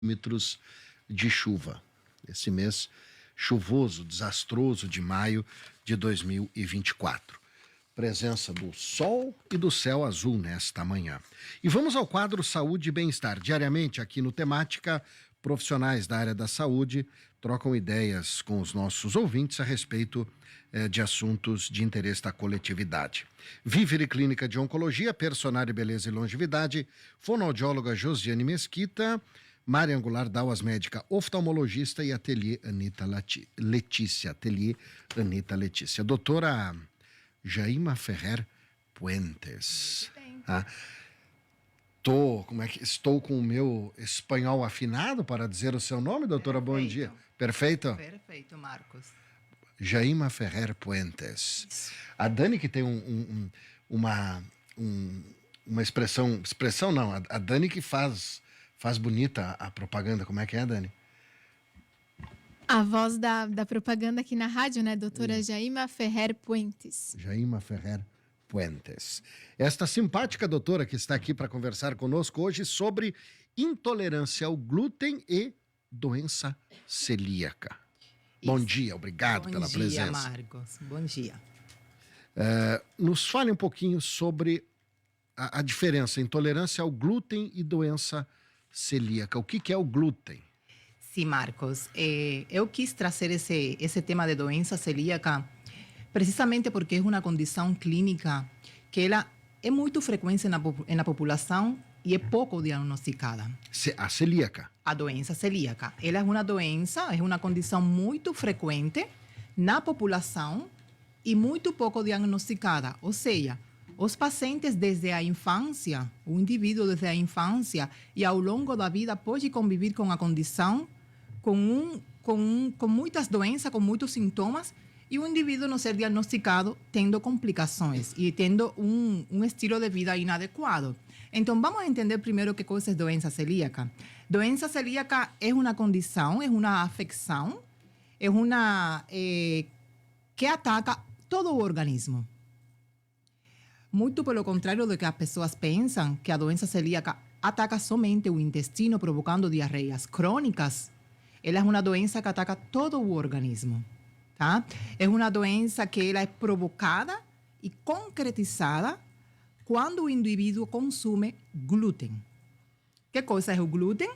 milímetros de chuva. Esse mês chuvoso, desastroso de maio de 2024. Presença do sol e do céu azul nesta manhã. E vamos ao quadro Saúde e Bem-Estar. Diariamente aqui no Temática, profissionais da área da saúde trocam ideias com os nossos ouvintes a respeito de assuntos de interesse da coletividade. Vivere Clínica de Oncologia, Personário Beleza e Longevidade, fonoaudióloga Josiane Mesquita, Mária Angular Dauas, médica oftalmologista e Ateliê Anita Letícia. Ateliê Anita Letícia. Doutora Jaima Ferrer Puentes. Estou com o meu espanhol afinado para dizer o seu nome, doutora? Perfeito. Bom dia. Perfeito? Perfeito, Marcos. Jaima Ferrer Puentes. Isso. A Dani, que tem uma expressão não, a Dani que faz bonita a propaganda. Como é que é, Dani? A voz da propaganda aqui na rádio, né? Doutora Jaima Ferrer Puentes. Jaima Ferrer Puentes. Esta simpática doutora que está aqui para conversar conosco hoje sobre intolerância ao glúten e doença celíaca. Isso. Bom dia, obrigado pela presença. Bom dia, Marcos. Bom dia. Nos fale um pouquinho sobre a diferença, intolerância ao glúten e doença celíaca. O que é o glúten? Sim, Marcos. Eu quis trazer esse tema de doença celíaca precisamente porque é uma condição clínica que ela é muito frequente na população e é pouco diagnosticada. A celíaca? A doença celíaca. Ela é uma doença, é uma condição muito frequente na população e muito pouco diagnosticada. Ou seja, os pacientes desde a infância, o indivíduo desde a infância e ao longo da vida pode conviver com a condição, com muitas doenças, com muitos sintomas, e o indivíduo não ser diagnosticado tendo complicações e tendo um estilo de vida inadequado. Então, vamos entender primeiro o que é doença celíaca. Doença celíaca é uma condição, é uma afecção, que ataca todo o organismo. Muito pelo contrário do que as pessoas pensam, que a doença celíaca ataca somente o intestino, provocando diarreias crônicas. Ela é uma doença que ataca todo o organismo. Tá? É uma doença que ela é provocada e concretizada quando o indivíduo consome glúten. Que coisa é o glúten?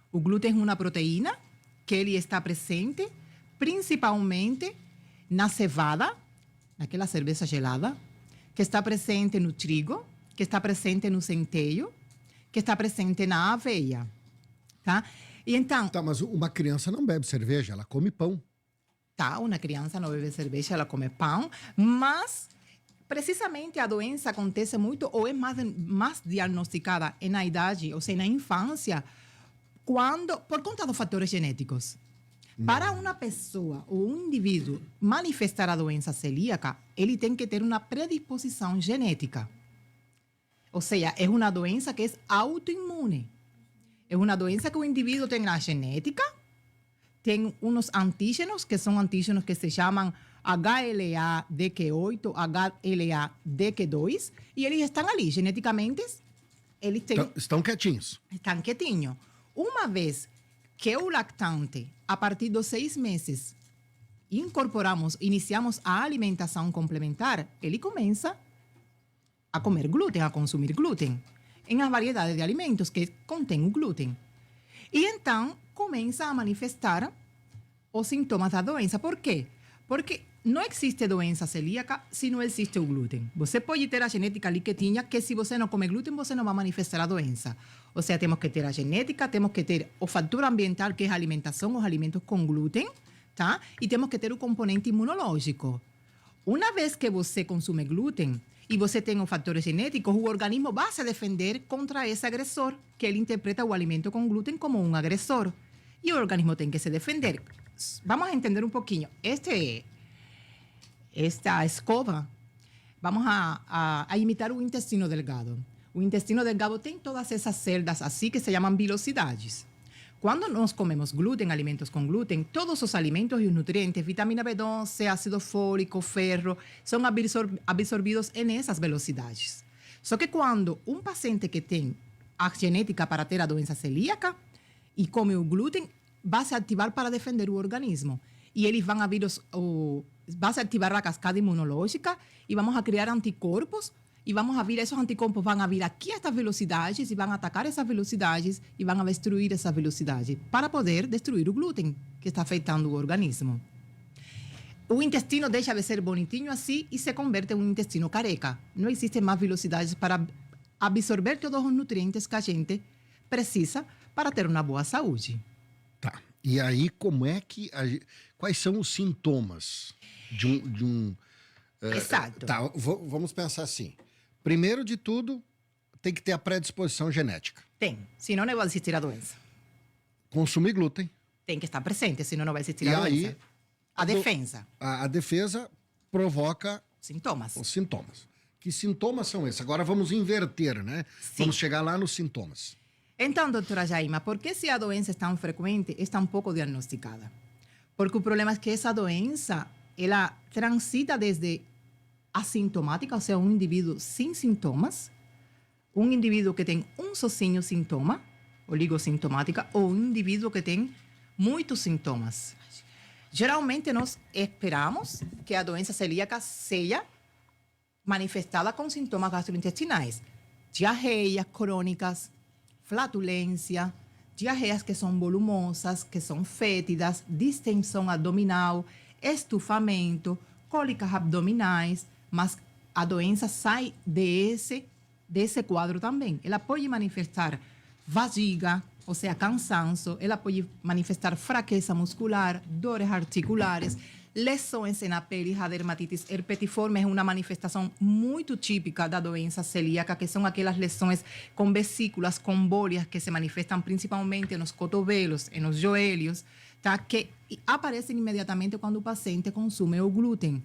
O glúten é uma proteína que ele está presente principalmente na cevada, naquela cerveja gelada, que está presente no trigo, que está presente no centeio, que está presente na aveia. Tá? E então... Tá, mas uma criança não bebe cerveja, ela come pão. Tá, uma criança não bebe cerveja, ela come pão, mas precisamente a doença acontece muito ou é mais diagnosticada na idade, ou seja, na infância, por conta dos fatores genéticos. Para uma pessoa ou um indivíduo manifestar a doença celíaca, ele tem que ter uma predisposição genética. Ou seja, é uma doença que é autoimune. É uma doença que o indivíduo tem na genética, tem uns antígenos, que são antígenos que se chamam HLA-DQ8, HLA-DQ2, e eles estão ali, geneticamente, eles têm... Estão quietinhos. Estão quietinhos. Uma vez que o lactante, a partir dos 6 meses, iniciamos a alimentação complementar, ele começa a comer glúten, a consumir glúten, em uma variedade de alimentos que contém o glúten. E então começa a manifestar os sintomas da doença. Por quê? Porque não existe doença celíaca se não existe o glúten. Você pode ter a genética ali quietinha, que se você não come glúten, você não vai manifestar a doença. Ou seja, temos que ter a genética, temos que ter o fator ambiental, que é a alimentação, os alimentos com glúten, tá? E temos que ter o componente imunológico. Uma vez que você consome glúten e você tem os fatores genéticos, o organismo vai se defender contra esse agressor, que ele interpreta o alimento com glúten como um agressor. E o organismo tem que se defender. Vamos a entender um pouquinho. Esta escova, vamos a imitar o intestino delgado. O intestino delgado tem todas essas celdas assim que se chamam vilosidades. Quando nós comemos glúten, alimentos com glúten, todos os alimentos e os nutrientes, vitamina B12, ácido fólico, ferro, são absorvidos nessas velocidades. Só que quando um paciente que tem a genética para ter a doença celíaca, e come o glúten, vai se ativar para defender o organismo. E eles vão abrir vai se ativar a cascada imunológica e vamos a criar anticorpos e vamos a vir, esses anticorpos vão a vir aqui a estas velocidades e vão atacar essas velocidades e vão a destruir essa velocidade para poder destruir o glúten que está afetando o organismo. O intestino deixa de ser bonitinho assim e se converte em um intestino careca. Não existem mais velocidades para absorver todos os nutrientes que a gente precisa para ter uma boa saúde. Tá. E aí, como é que... quais são os sintomas de um Exato. Tá, vamos pensar assim. Primeiro de tudo, tem que ter a predisposição genética. Tem, senão não vai existir a doença. Consumir glúten. Tem que estar presente, senão não vai existir E a aí, doença. A defesa. A defesa provoca Sintomas. os sintomas. Que sintomas são esses? Agora vamos inverter, né? Sim. Vamos chegar lá nos sintomas. Então, doutora Jaima, por que se a doença é tão frequente, é tão pouco diagnosticada? Porque o problema é que essa doença, ela transita desde assintomática, ou seja, um indivíduo sem sintomas, um indivíduo que tem um sozinho sintoma, oligossintomática, ou um indivíduo que tem muitos sintomas. Geralmente, nós esperamos que a doença celíaca seja manifestada com sintomas gastrointestinais, diarreias crônicas, flatulência, diarreias que são volumosas, que são fétidas, distensão abdominal, estufamento, cólicas abdominais, mas a doença sai desse quadro também. Ela pode manifestar fadiga, ou seja, cansaço, ela pode manifestar fraqueza muscular, dores articulares, lesões na pele, a dermatitis herpetiforme é uma manifestação muito típica da doença celíaca, que são aquelas lesões com vesículas, com bolhas, que se manifestam principalmente nos cotovelos e nos joelhos, tá? Que aparecem imediatamente quando o paciente consome o glúten.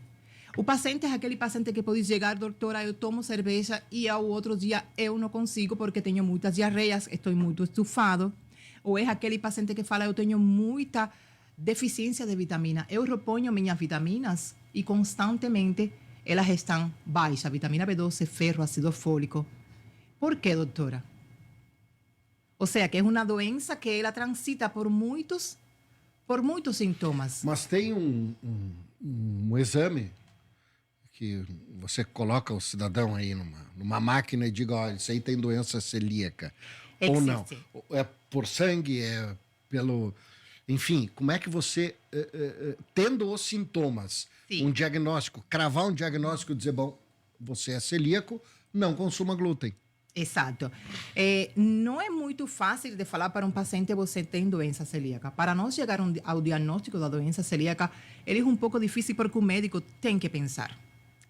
O paciente é aquele paciente que pode chegar, doutora, eu tomo cerveja e ao outro dia eu não consigo porque tenho muitas diarreias, estou muito estufado. Ou é aquele paciente que fala, eu tenho muita deficiência de vitamina. Eu reponho minhas vitaminas e constantemente elas estão baixas. Vitamina B12, ferro, ácido fólico. Por quê, doutora? Ou seja, que é uma doença que ela transita por muitos sintomas. Mas tem um exame que você coloca o cidadão aí numa máquina e diga, olha, isso aí tem doença celíaca. Ou não. É por sangue, é pelo... Enfim, como é que você, tendo os sintomas, Sim. um diagnóstico, cravar um diagnóstico e dizer, bom, você é celíaco, não consuma glúten. Exato. Não é muito fácil de falar para um paciente você tem doença celíaca. Para nós chegar ao diagnóstico da doença celíaca, ele é um pouco difícil porque o médico tem que pensar.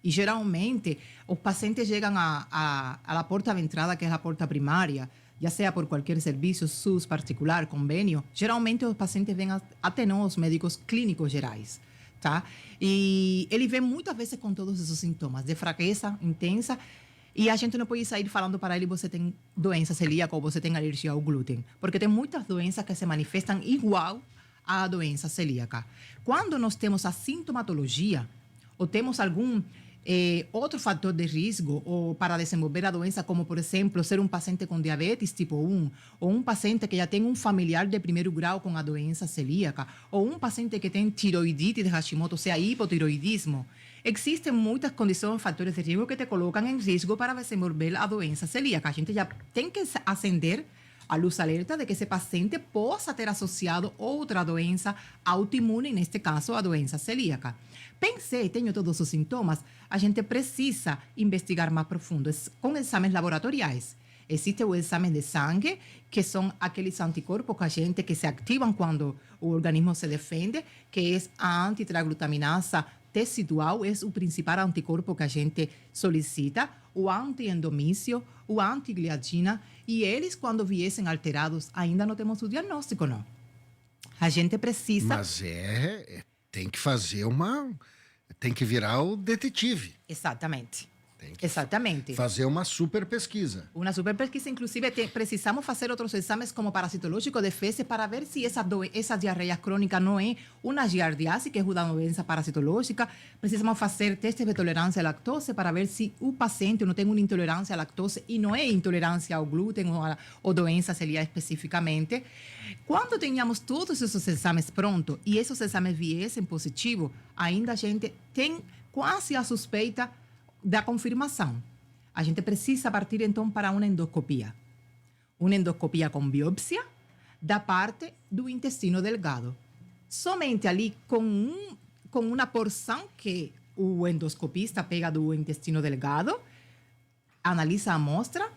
E geralmente os pacientes chegam à porta de entrada, que é a porta primária, já seja por qualquer serviço, SUS, particular, convênio. Geralmente os pacientes vêm até nós, médicos clínicos gerais, tá? E ele vem muitas vezes com todos esses sintomas de fraqueza intensa. E a gente não pode sair falando para ele você tem doença celíaca ou você tem alergia ao glúten, porque tem muitas doenças que se manifestam igual à doença celíaca. Quando nós temos a sintomatologia ou temos algum outro fator de risco ou para desenvolver a doença, como, por exemplo, ser um paciente com diabetes tipo 1, ou um paciente que já tem um familiar de primeiro grau com a doença celíaca, ou um paciente que tem tiroidite de Hashimoto, ou seja, hipotiroidismo. Existem muitas condições, fatores de risco que te colocam em risco para desenvolver a doença celíaca. A gente já tem que acender a luz alerta de que esse paciente possa ter associado outra doença autoimune, neste caso a doença celíaca. Pensei, tenho todos os sintomas, a gente precisa investigar mais profundo com exames laboratoriais. Existe o exame de sangue, que são aqueles anticorpos que se ativam quando o organismo se defende, que é a antitraglutaminasa tecidual, é o principal anticorpo que a gente solicita, o antiendomício, o antigliadina, e eles, quando viessem alterados, ainda não temos o diagnóstico, não. A gente precisa... Mas tem que fazer tem que virar o detetive. Exatamente. Tem que Exatamente. fazer uma super pesquisa. Uma super pesquisa, inclusive precisamos fazer outros exames como parasitológico de fezes para ver se essa diarreia crônica não é uma giardiase, que é uma doença parasitológica. Precisamos fazer testes de tolerância à lactose para ver se o paciente não tem uma intolerância à lactose e não é intolerância ao glúten ou doença celíaca especificamente. Quando tenhamos todos esses exames prontos e esses exames viessem positivos, ainda a gente tem quase a suspeita da confirmação. A gente precisa partir, então, para uma endoscopia. Uma endoscopia com biópsia da parte do intestino delgado. Somente ali, com uma porção que o endoscopista pega do intestino delgado, analisa a amostra,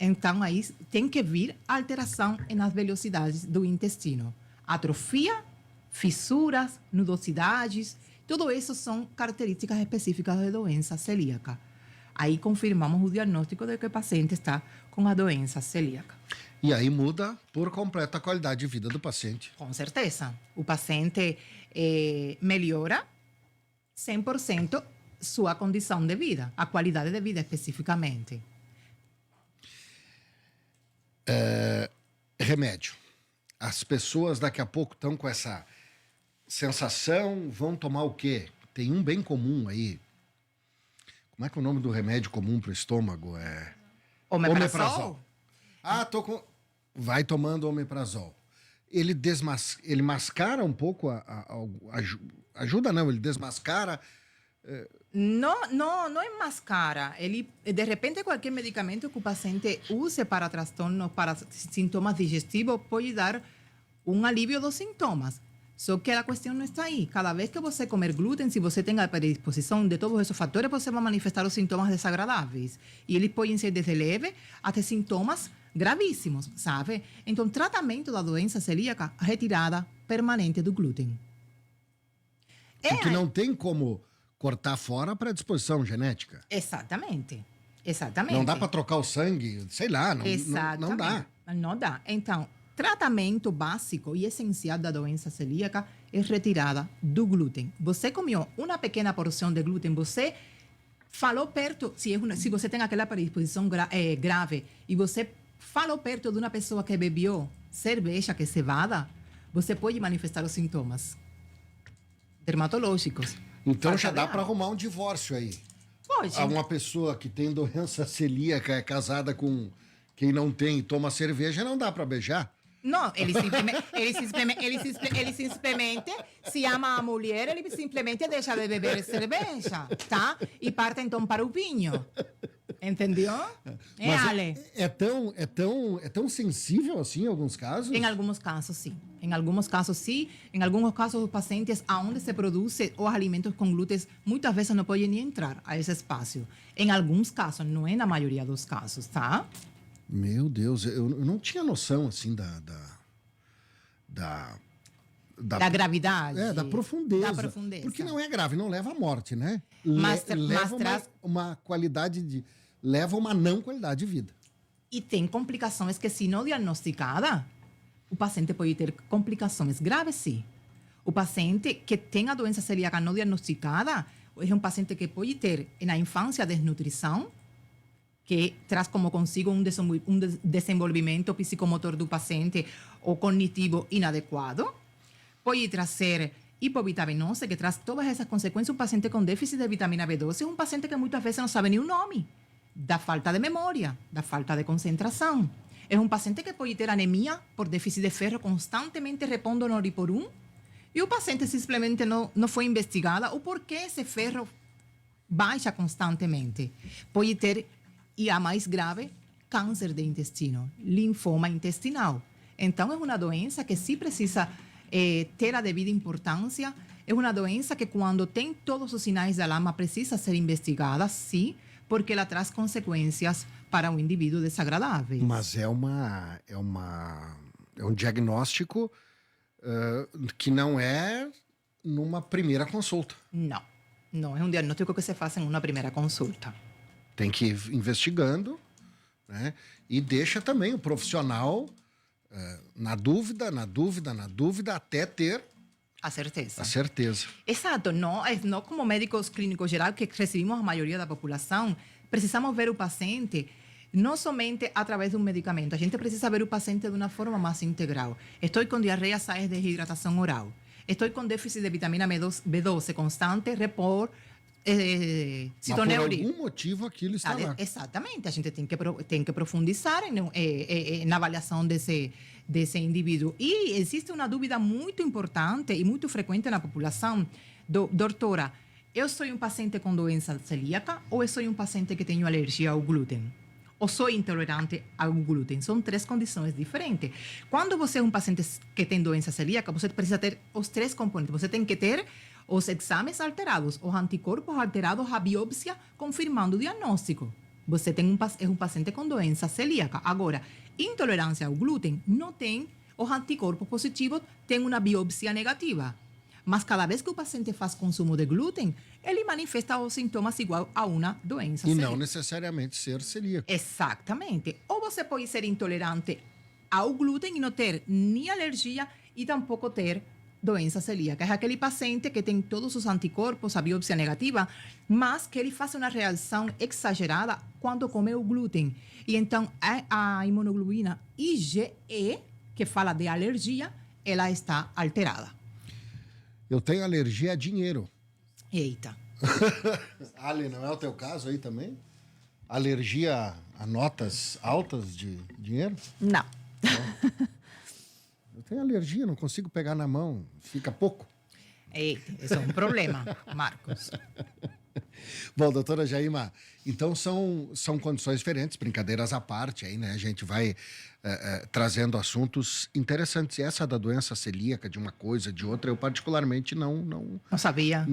então aí tem que vir alteração nas velocidades do intestino. Atrofia, fissuras, nudosidades, tudo isso são características específicas da doença celíaca. Aí confirmamos o diagnóstico de que o paciente está com a doença celíaca. E aí muda por completo a qualidade de vida do paciente. Com certeza. O paciente melhora 100% sua condição de vida, a qualidade de vida especificamente. Remédio. As pessoas daqui a pouco estão com essa sensação, vão tomar o quê? Tem um bem comum aí. Como é que é o nome do remédio comum para o estômago? É Omeprazol? Ah, tô com... Vai tomando omeprazol. Ele mascara um pouco, ajuda não, ele desmascara. Não enmascara. Ele, de repente, qualquer medicamento que o paciente use para transtornos, para sintomas digestivos, pode dar um alívio dos sintomas. Só que a questão não está aí. Cada vez que você comer glúten, se você tem a predisposição de todos esses fatores, você vai manifestar os sintomas desagradáveis. E eles podem ser desde leve até sintomas gravíssimos, sabe? Então, tratamento da doença celíaca, retirada permanente do glúten. Porque não tem como cortar fora a predisposição genética. Exatamente. Exatamente. Não dá para trocar o sangue, sei lá, não dá. Não dá. Então, tratamento básico e essencial da doença celíaca é retirada do glúten. Você comeu uma pequena porção de glúten, você falou perto, se você tem aquela predisposição grave, e você falou perto de uma pessoa que bebeu cerveja, que é cevada, você pode manifestar os sintomas dermatológicos. Então já dá para arrumar um divórcio aí. Pode. Uma pessoa que tem doença celíaca, é casada com quem não tem e toma cerveja, não dá para beijar. Não, ele simplesmente, se ama a mulher, ele simplesmente deixa de beber cerveja, tá? E parte então para o vinho. Entendeu? Ale. É tão sensível assim em alguns casos? Em alguns casos, sim. Em alguns casos, sim. Em alguns casos, os pacientes onde se produzem os alimentos com glúten, muitas vezes não podem nem entrar a esse espaço. Em alguns casos, não é na maioria dos casos, tá? Meu Deus, eu não tinha noção, assim, da gravidade. Da profundeza. Da profundeza. Porque não é grave, não leva à morte, né? Mas leva uma qualidade leva uma não qualidade de vida. E tem complicações que, se não diagnosticada, o paciente pode ter complicações graves, sim. O paciente que tem a doença celíaca não diagnosticada é um paciente que pode ter, na infância, desnutrição, que traz como consigo um desenvolvimento psicomotor do paciente ou cognitivo inadequado. Pode trazer hipovitaminose, que traz todas essas consequências. Um paciente com déficit de vitamina B12 é um paciente que muitas vezes não sabe nem o nome, da falta de memória, da falta de concentração. É um paciente que pode ter anemia por déficit de ferro, constantemente repondo no Oriporum, e o paciente simplesmente não foi investigado o porquê esse ferro baixa constantemente. Pode ter, e a mais grave, câncer de intestino, linfoma intestinal. Então, é uma doença que se precisa ter a devida importância. É uma doença que, quando tem todos os sinais de alarma, precisa ser investigada, sim, porque ela traz consequências para o indivíduo desagradáveis. Mas é um diagnóstico que não é numa primeira consulta. Não é um diagnóstico que se faz em uma primeira consulta. Tem que ir investigando, né? E deixa também o profissional na dúvida, até ter a certeza. A certeza. Exato. Não como médicos clínicos gerais, que recebemos a maioria da população, precisamos ver o paciente não somente através de um medicamento. A gente precisa ver o paciente de uma forma mais integral. Estou com diarreia, sais de desidratação oral. Estou com déficit de vitamina B12 constante, repor Mas por citoneuria. algum motivo aquilo está lá. Exatamente, a gente tem que profundizar na avaliação desse indivíduo. E existe uma dúvida muito importante e muito frequente na população. Doutora, eu sou um paciente com doença celíaca ou eu sou um paciente que tenho alergia ao glúten? Ou sou intolerante ao glúten? São três condições diferentes. Quando você é um paciente que tem doença celíaca, você precisa ter os três componentes. Você tem que ter os exames alterados, os anticorpos alterados, a biópsia confirmando o diagnóstico. Você é um paciente com doença celíaca. Agora, intolerância ao glúten não tem os anticorpos positivos, tem uma biópsia negativa. Mas cada vez que o paciente faz consumo de glúten, ele manifesta os sintomas igual a uma doença E celíaca. não necessariamente ser celíaco. Exatamente. Ou você pode ser intolerante ao glúten e não ter nem alergia e tampouco ter doença celíaca. É aquele paciente que tem todos os anticorpos, a biópsia negativa, mas que ele faz uma reação exagerada quando come o glúten. E então, a imunoglobulina IgE, que fala de alergia, ela está alterada. Eu tenho alergia a dinheiro. Eita. Ali, não é o teu caso aí também? Alergia a notas altas de dinheiro? Não. Eu tenho alergia, não consigo pegar na mão, fica pouco. Eita, esse é um problema, Marcos. Bom, doutora Jaima, então são condições diferentes, brincadeiras à parte aí, né? A gente vai trazendo assuntos interessantes. E essa da doença celíaca, de uma coisa, de outra, eu particularmente não Não sabia.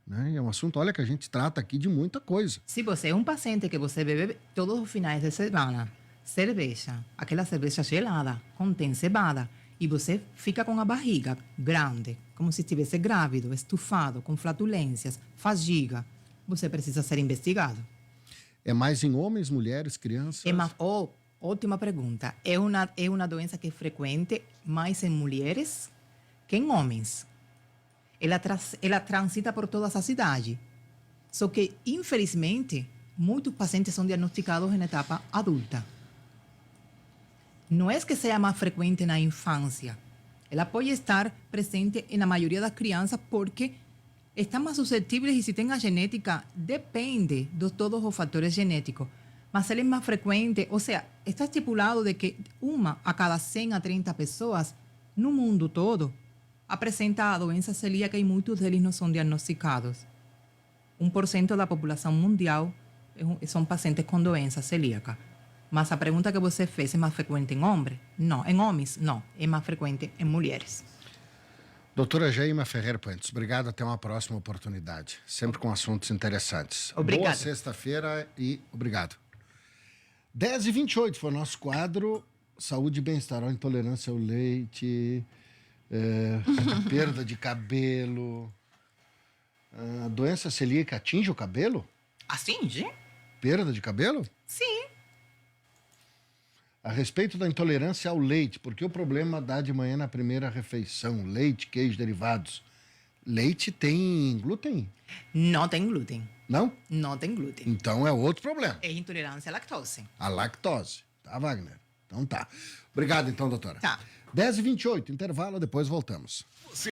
Né? É um assunto, olha, que a gente trata aqui de muita coisa. Se você é um paciente que você bebe todos os finais de semana cerveja, aquela cerveja gelada, contém cevada, e você fica com a barriga grande, como se estivesse grávido, estufado, com flatulências, fadiga, você precisa ser investigado. É mais em homens, mulheres, crianças? Ótima pergunta. É uma doença que é frequente mais em mulheres que em homens. Ela transita por toda a cidade. Só que, infelizmente, muitos pacientes são diagnosticados em etapa adulta. Não é que seja mais frequente na infância. Ela pode estar presente na maioria das crianças porque estão mais suscetíveis e se tem a genética, depende de todos os fatores genéticos. Mas ela é mais frequente, ou seja, está estipulado de que uma a cada 100 a 30 pessoas no mundo todo apresenta a doença celíaca e muitos deles não são diagnosticados. 1% da população mundial são pacientes com doença celíaca. Mas a pergunta que você fez é mais frequente em homens? Não. Em homens, não. É mais frequente em mulheres. Doutora Jaima Ferrer Puentes, obrigado. Até uma próxima oportunidade. Sempre com assuntos interessantes. Obrigado. Boa sexta-feira e obrigado. 10h28 foi o nosso quadro. Saúde e bem-estar, intolerância ao leite, perda de cabelo. A doença celíaca atinge o cabelo? Assim, gente? Perda de cabelo? Sim. A respeito da intolerância ao leite, por que o problema dá de manhã na primeira refeição? Leite, queijo, derivados. Leite tem glúten? Não tem glúten. Não? Não tem glúten. Então é outro problema. É intolerância à lactose. A lactose. Tá, Wagner? Então tá. Obrigado, então, doutora. Tá. 10h28, intervalo, depois voltamos.